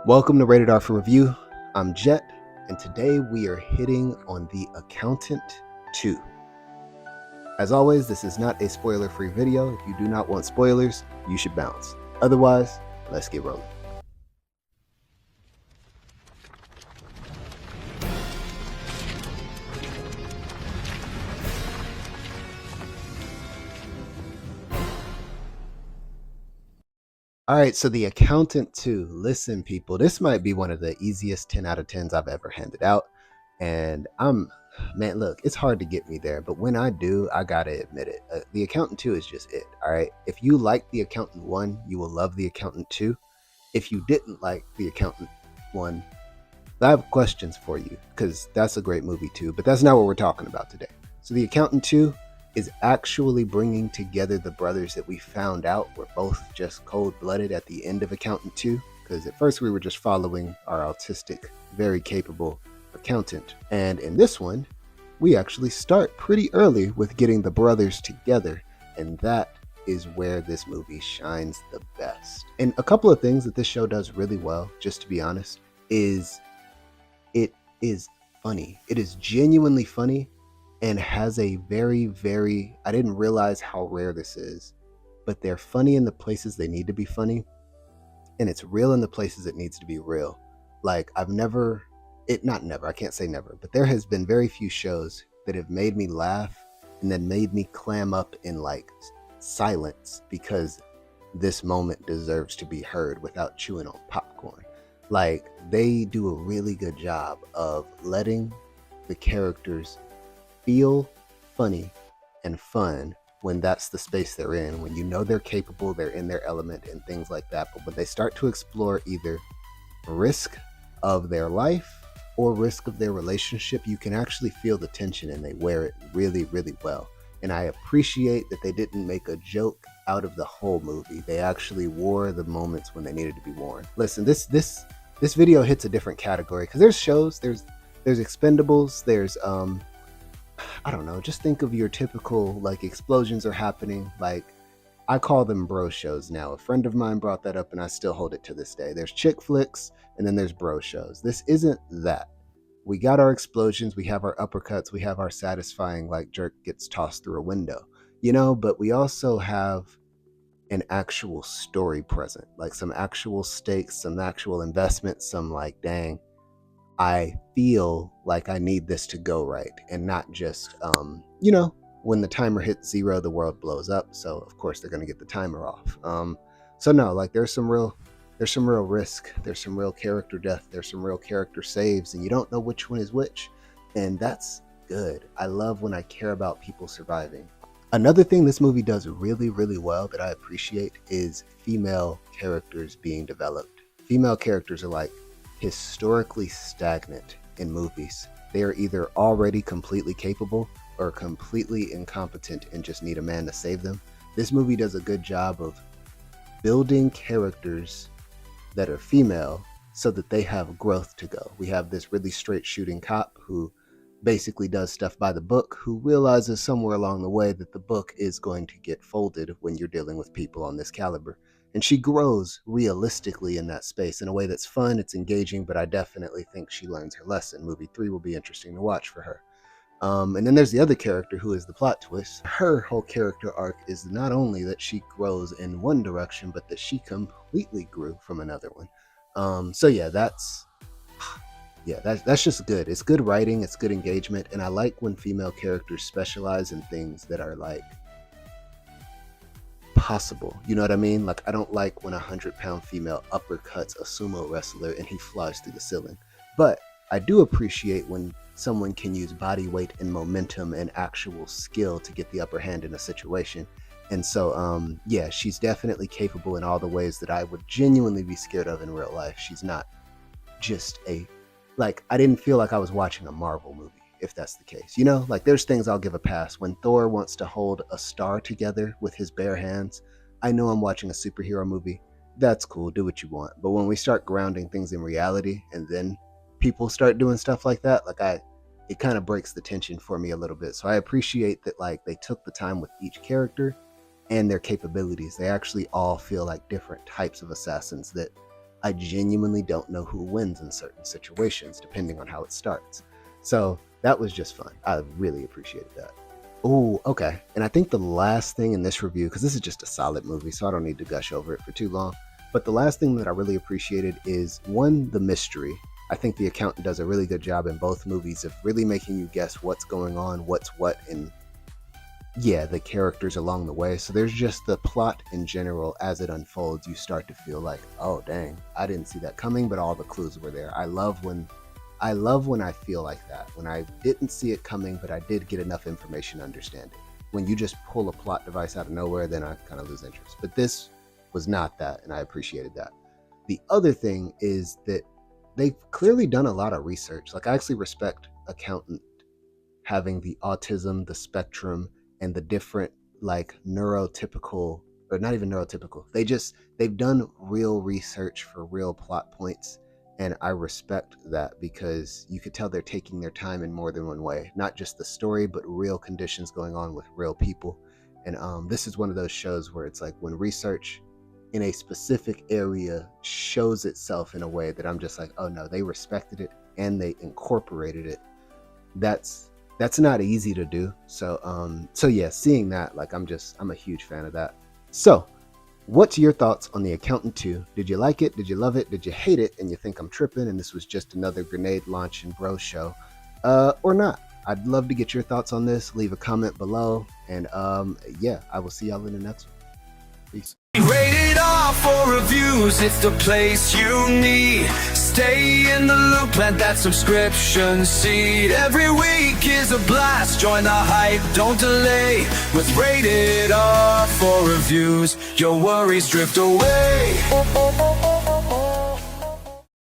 Welcome to Rated R for Review. I'm Jet, and today we are hitting on The Accountant 2. As always, this is not a spoiler-free video. If you do not want spoilers, you should bounce. Otherwise, let's get rolling. All right, so The Accountant 2. Listen, people, this might be one of the easiest 10 out of 10s I've ever handed out. And man, look, it's hard to get me there, but when I do, I gotta admit it. The Accountant 2 is just it, all right? If you like The Accountant 1, you will love The Accountant 2. If you didn't like The Accountant 1, I have questions for you, because that's a great movie too, but that's not what we're talking about today. So The Accountant 2 is actually bringing together the brothers that we found out were both just cold-blooded at the end of Accountant 2, because at first we were just following our autistic, very capable accountant. And in this one, we actually start pretty early with getting the brothers together, and that is where this movie shines the best. And a couple of things that this show does really well, just to be honest, is it is funny. It is genuinely funny and has a very, I didn't realize how rare this is, but they're funny in the places they need to be funny, and it's real in the places it needs to be real. Like, I can't say never, but there has been very few shows that have made me laugh and then made me clam up in like silence because this moment deserves to be heard without chewing on popcorn. Like, they do a really good job of letting the characters feel funny and fun when that's the space they're in, when you know they're capable, they're in their element and things like that. But when they start to explore either risk of their life or risk of their relationship, you can actually feel the tension, and they wear it really well. And I appreciate that they didn't make a joke out of the whole movie. They actually wore the moments when they needed to be worn. Listen, this video hits a different category because there's shows, there's Expendables, there's I don't know, just think of your typical, like, explosions are happening. Like, I call them bro shows now. A friend of mine brought that up and I still hold it to this day. There's chick flicks and then there's bro shows. This isn't that. We got our explosions, we have our uppercuts, we have our satisfying, like, jerk gets tossed through a window, but we also have an actual story present, like some actual stakes, some actual investment, some like, dang, I feel like I need this to go right, and not just, when the timer hits 0, the world blows up. So of course they're gonna get the timer off. So no, like, there's some real risk, there's some real character death, there's some real character saves, and you don't know which one is which, and that's good. I love when I care about people surviving. Another thing this movie does really well that I appreciate is female characters being developed. Female characters are like historically stagnant in movies. They are either already completely capable or completely incompetent and just need a man to save them. This movie does a good job of building characters that are female so that they have growth to go. We have this really straight shooting cop who basically does stuff by the book, who realizes somewhere along the way that the book is going to get folded when you're dealing with people on this caliber. And she grows realistically in that space in a way that's fun, it's engaging, but I definitely think she learns her lesson. Movie 3 will be interesting to watch for her. And then there's the other character who is the plot twist. Her whole character arc is not only that she grows in one direction, but that she completely grew from another one. So yeah, that's just good. It's good writing, it's good engagement, and I like when female characters specialize in things that are like possible. You know what I mean? Like, I don't like when a 100-pound female uppercuts a sumo wrestler and he flies through the ceiling. But I do appreciate when someone can use body weight and momentum and actual skill to get the upper hand in a situation. And so, yeah, she's definitely capable in all the ways that I would genuinely be scared of in real life. She's not just I didn't feel like I was watching a Marvel movie, if that's the case. Like, there's things I'll give a pass. When Thor wants to hold a star together with his bare hands, I know I'm watching a superhero movie. That's cool, do what you want. But when we start grounding things in reality and then people start doing stuff like that, it kind of breaks the tension for me a little bit. So I appreciate that, like, they took the time with each character and their capabilities. They actually all feel like different types of assassins that I genuinely don't know who wins in certain situations, depending on how it starts. So that was just fun. I really appreciated that. Oh, okay. And I think the last thing in this review, because this is just a solid movie, so I don't need to gush over it for too long. But the last thing that I really appreciated is one, the mystery. I think The Accountant does a really good job in both movies of really making you guess what's going on, what's what, and yeah, the characters along the way. So there's just the plot in general as it unfolds. You start to feel like, oh dang, I didn't see that coming, but all the clues were there. I love when I feel like that. When I didn't see it coming, but I did get enough information to understand it. When you just pull a plot device out of nowhere, then I kind of lose interest. But this was not that, and I appreciated that. The other thing is that they've clearly done a lot of research. Like, I actually respect Accountant having the autism, the spectrum, and the different like neurotypical, or not even neurotypical. They've done real research for real plot points, and I respect that because you could tell they're taking their time in more than one way, not just the story, but real conditions going on with real people. And this is one of those shows where it's like when research in a specific area shows itself in a way that I'm just like, oh no, they respected it and they incorporated it. That's not easy to do. So yeah, seeing that, like, I'm a huge fan of that. So what's your thoughts on The Accountant 2? Did you like it? Did you love it? Did you hate it? And you think I'm tripping and this was just another grenade launch and bro show, or not? I'd love to get your thoughts on this. Leave a comment below, and yeah, I will see y'all in the next one. Peace. Rated R for reviews, it's the place you need. Stay in the loop, plant that subscription seed. Every week is a blast, join the hype, don't delay. With Rated R for reviews, your worries drift away.